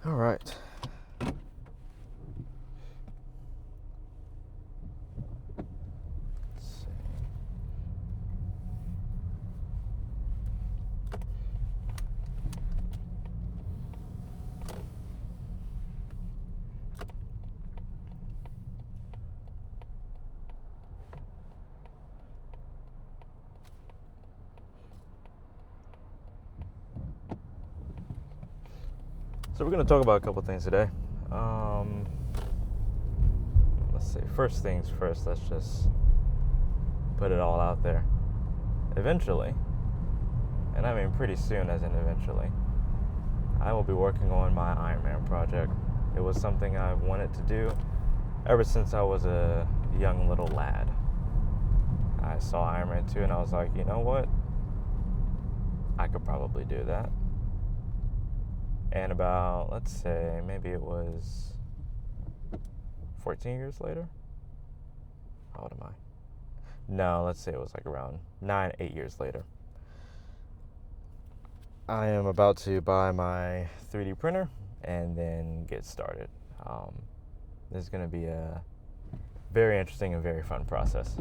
All right. Let's see. So we're going to talk about a couple things today. Let's see. First things first, let's just put it all out there. Eventually, and I mean pretty soon as in eventually, I will be working on my Iron Man project. It was something I've wanted to do ever since I was a young little lad. I saw Iron Man 2 and I was like, you know what? I could probably do that. And about, let's say, maybe it was 14 years later? How old am I? No, let's say it was like around 8 years later. I am about to buy my 3D printer and then get started. This is going to be a very interesting and very fun process.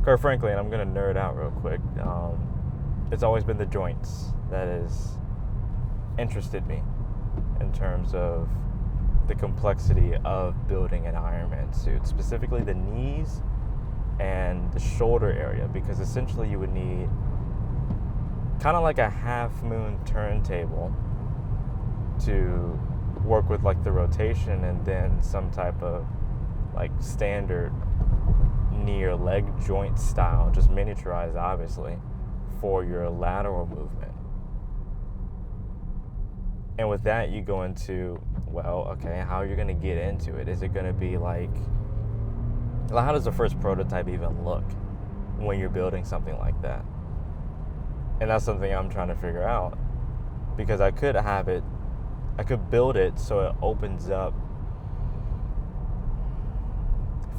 Quite frankly, and I'm going to nerd out real quick, it's always been the joints that has interested me in terms of the complexity of building an Iron Man suit, specifically the knees and the shoulder area, because essentially you would need kind of like a half moon turntable to work with like the rotation, and then some type of like standard knee or leg joint style, just miniaturized obviously, for your lateral movement. And with that, you go into, well, okay, how are you going to get into it? Is it going to be like, how does the first prototype even look when you're building something like that? And that's something I'm trying to figure out, because I could build it so it opens up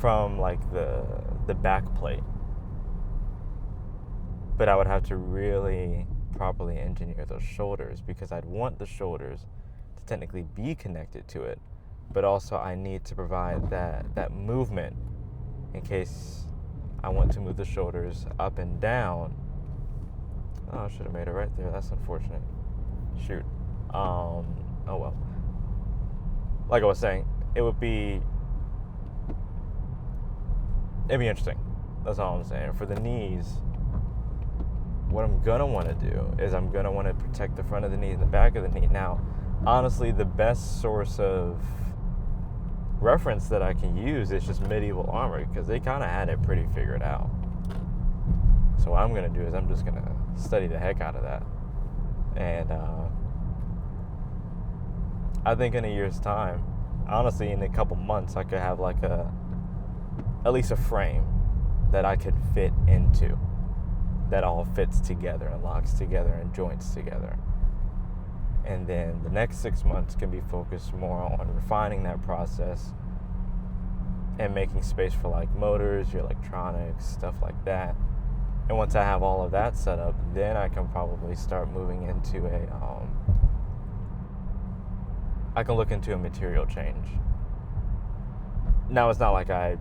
from like the back plate, but I would have to really properly engineer those shoulders, because I'd want the shoulders to technically be connected to it, but also I need to provide that movement in case I want to move the shoulders up and down. Oh, I should have made it right there. That's unfortunate. Shoot. Oh well. Like I was saying, it'd be interesting. That's all I'm saying. For the knees, what I'm gonna want to do is I'm gonna want to protect the front of the knee and the back of the knee. Now, honestly, the best source of reference that I can use is just Medieval Armor, because they kind of had it pretty figured out. So what I'm gonna do is I'm just gonna study the heck out of that, and I think in a year's time, honestly, in a couple months, I could have like at least a frame that I could fit into, that all fits together and locks together and joints together. And then the next 6 months can be focused more on refining that process and making space for like motors, your electronics, stuff like that. And once I have all of that set up, then I can probably start moving into I can look into a material change. Now, it's not like I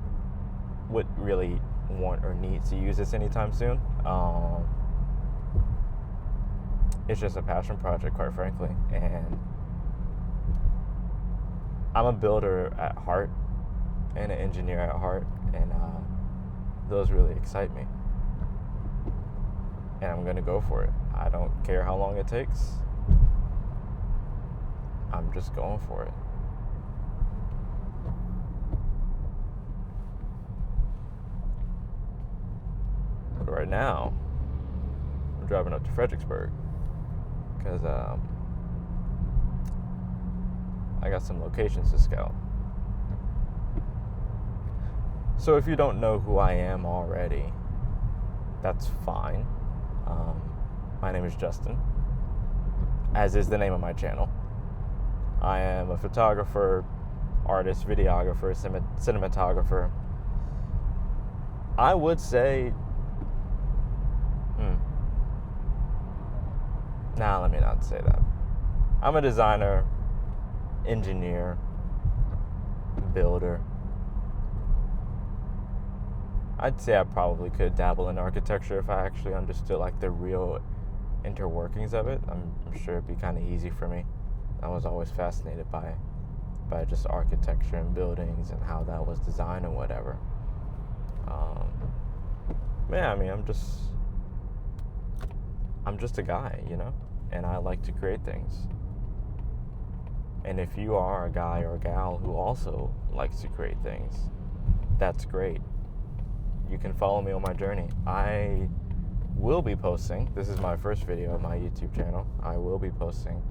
would really want or need to use this anytime soon. It's just a passion project, quite frankly, and I'm a builder at heart and an engineer at heart, and those really excite me, and I'm gonna go for it. I don't care how long it takes. I'm just going for it. But right now, I'm driving up to Fredericksburg because I got some locations to scout. So if you don't know who I am already, that's fine. My name is Justin, as is the name of my channel. I am a photographer, artist, videographer, cinematographer. I would say Nah, let me not say that. I'm a designer, engineer, builder. I'd say I probably could dabble in architecture if I actually understood like the real interworkings of it. I'm sure it'd be kind of easy for me. I was always fascinated by just architecture and buildings and how that was designed and whatever. Yeah, I mean, I'm just a guy, you know, and I like to create things. And if you are a guy or a gal who also likes to create things, that's great. You can follow me on my journey. I will be posting, this is my first video on my YouTube channel, I will be posting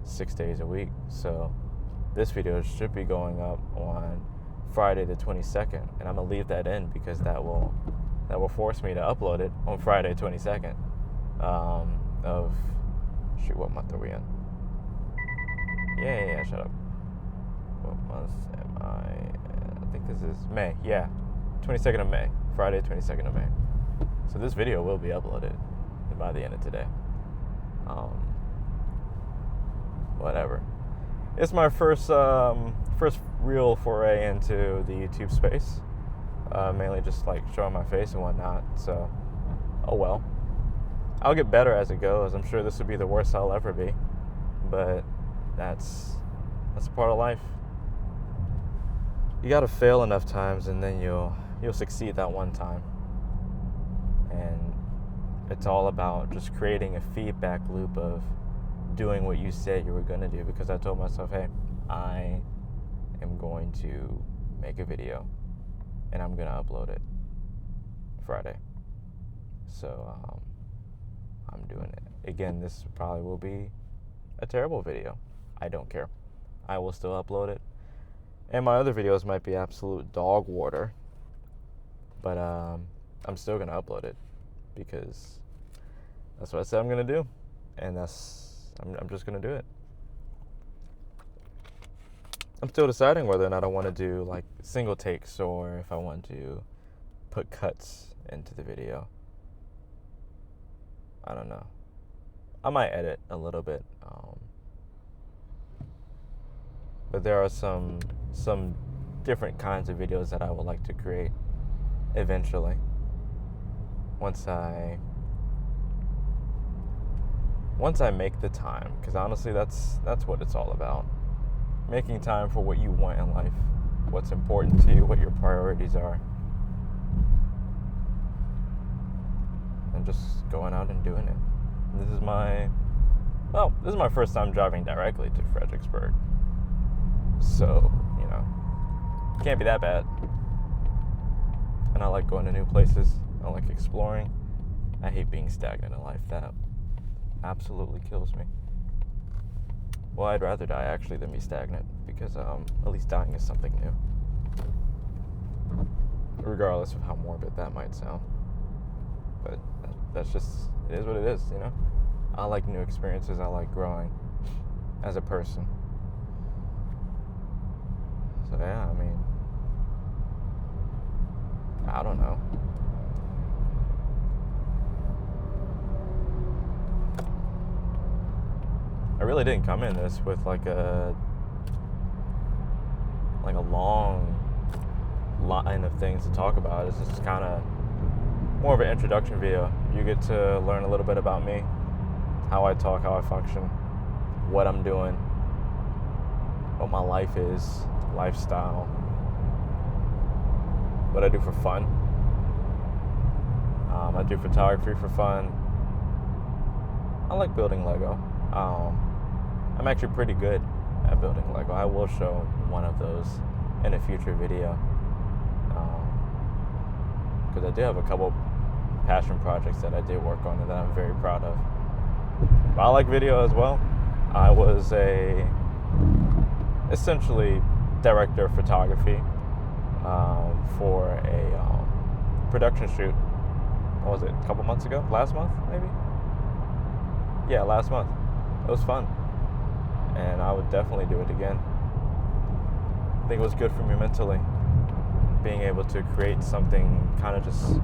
6 days a week. So this video should be going up on Friday the 22nd, and I'm gonna leave that in because that will force me to upload it on Friday 22nd of, shoot, what month are we in? Yeah, shut up. What month am I think this is May, yeah, 22nd of May, Friday 22nd of May. So this video will be uploaded by the end of today. Whatever. It's my first real foray into the YouTube space. Mainly just like showing my face and whatnot. So, oh well. I'll get better as it goes. I'm sure this would be the worst I'll ever be, but that's a part of life. You gotta fail enough times, and then you'll succeed that one time. And it's all about just creating a feedback loop of doing what you said you were gonna do. Because I told myself, hey, I am going to make a video, and I'm gonna upload it Friday. So I'm doing it. Again, this probably will be a terrible video. I don't care. I will still upload it. And my other videos might be absolute dog water, but I'm still gonna upload it because that's what I said I'm gonna do, and I'm just gonna do it. I'm still deciding whether or not I want to do like single takes or if I want to put cuts into the video. I don't know. I might edit a little bit, but there are some different kinds of videos that I would like to create eventually. Once I make the time, because honestly, that's what it's all about. Making time for what you want in life, what's important to you, what your priorities are, and just going out and doing it. This is my first time driving directly to Fredericksburg, so you know, can't be that bad. And I like going to new places. I like exploring. I hate being stagnant in life. That absolutely kills me. Well, I'd rather die actually than be stagnant, because at least dying is something new, regardless of how morbid that might sound. But that's just, it is what it is, you know? I like new experiences. I like growing as a person. So yeah, I mean, I don't know. I really didn't come in this with like a long line of things to talk about. It's just kind of more of an introduction video. You get to learn a little bit about me, how I talk, how I function, what I'm doing, what my life is, lifestyle, what I do for fun. I do photography for fun. I like building Lego. I'm actually pretty good at building Lego. I will show one of those in a future video, because I do have a couple passion projects that I did work on and that I'm very proud of. But I like video as well. I was essentially director of photography for a production shoot. What was it, a couple months ago? Last month, maybe? Yeah, last month. It was fun, and I would definitely do it again. I think it was good for me mentally, being able to create something kind of just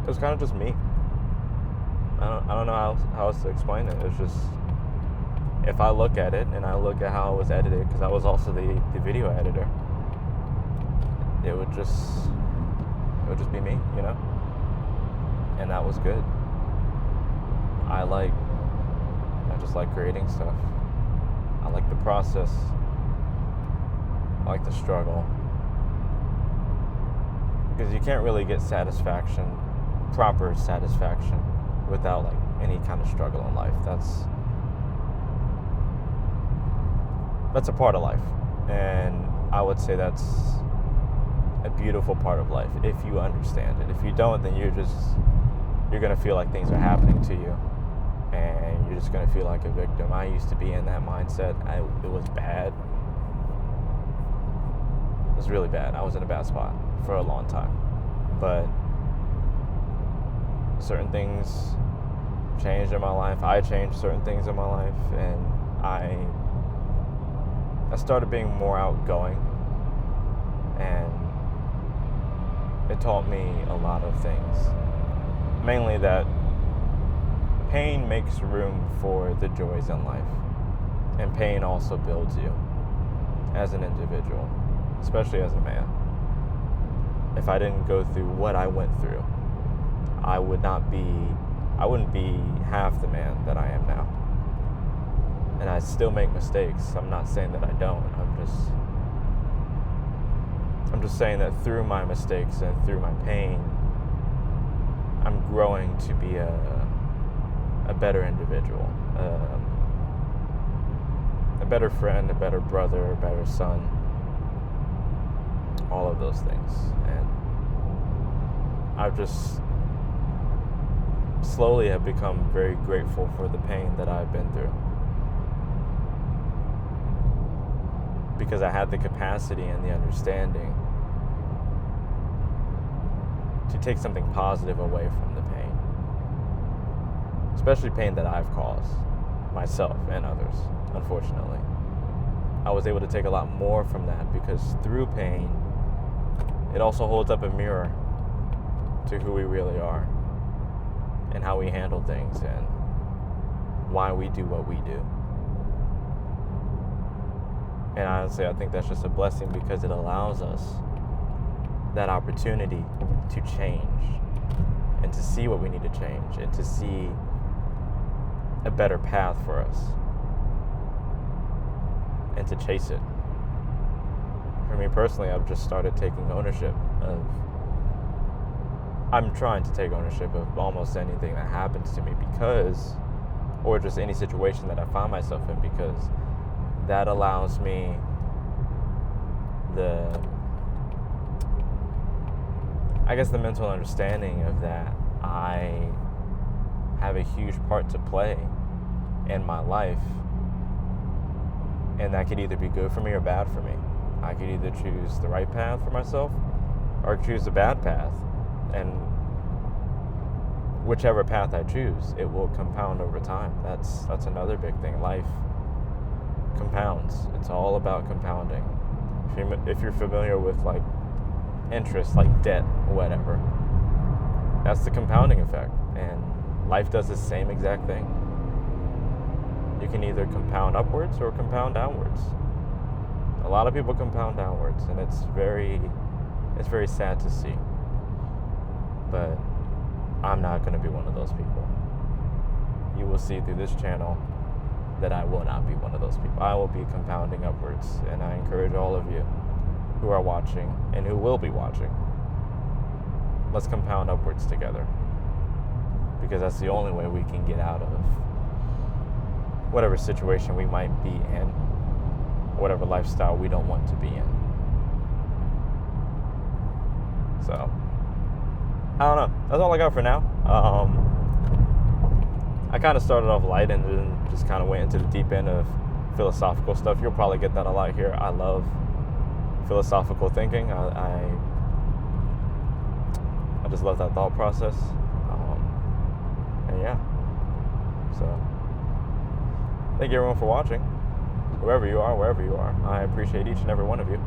it was kind of just me. I don't know how else to explain it. It's just, if I look at it and I look at how it was edited, because I was also the video editor, it would just be me, you know? And that was good. I just like creating stuff. I like the process. I like the struggle. Because you can't really get satisfaction, proper satisfaction, without like any kind of struggle in life. That's a part of life. And I would say that's a beautiful part of life if you understand it. If you don't, then you're going to feel like things are happening to you, and you're just going to feel like a victim. I used to be in that mindset. It was bad. It was really bad. I was in a bad spot for a long time. But certain things changed in my life. I changed certain things in my life, and I started being more outgoing, and it taught me a lot of things. Mainly that pain makes room for the joys in life, and pain also builds you as an individual, especially as a man. If I didn't go through what I went through, I wouldn't be half the man that I am now. And I still make mistakes. I'm not saying that I don't. I'm just saying that through my mistakes and through my pain, I'm growing to be a better individual, a better friend, a better brother, a better son, all of those things. And I've just slowly have become very grateful for the pain that I've been through, because I had the capacity and the understanding to take something positive away from the pain, especially pain that I've caused myself and others. Unfortunately, I was able to take a lot more from that, because through pain, it also holds up a mirror to who we really are and how we handle things and why we do what we do. And honestly, I think that's just a blessing, because it allows us that opportunity to change and to see what we need to change and to see a better path for us and to chase it. For me personally, I've just started taking ownership of, I'm trying to take ownership of almost anything that happens to me, because, or just any situation that I find myself in, because that allows me the mental understanding of that I have a huge part to play in my life, and that could either be good for me or bad for me. I could either choose the right path for myself or choose the bad path, and whichever path I choose, it will compound over time. That's another big thing. Life compounds. It's all about compounding. If you're familiar with like interest, like debt, whatever, that's the compounding effect. And life does the same exact thing. You can either compound upwards or compound downwards. A lot of people compound downwards, and it's very sad to see. But I'm not going to be one of those people. You will see through this channel that I will not be one of those people. I will be compounding upwards, and I encourage all of you who are watching and who will be watching, let's compound upwards together, because that's the only way we can get out of whatever situation we might be in, whatever lifestyle we don't want to be in. So, I don't know. That's all I got for now. I kind of started off light and then just kind of went into the deep end of philosophical stuff. You'll probably get that a lot here. I love philosophical thinking. I just love that thought process. And yeah. So, thank you everyone for watching. Whoever you are, wherever you are. I appreciate each and every one of you.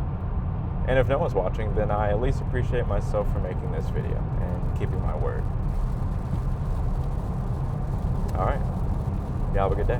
And if no one's watching, then I at least appreciate myself for making this video and keeping my word. Alright. Y'all have a good day.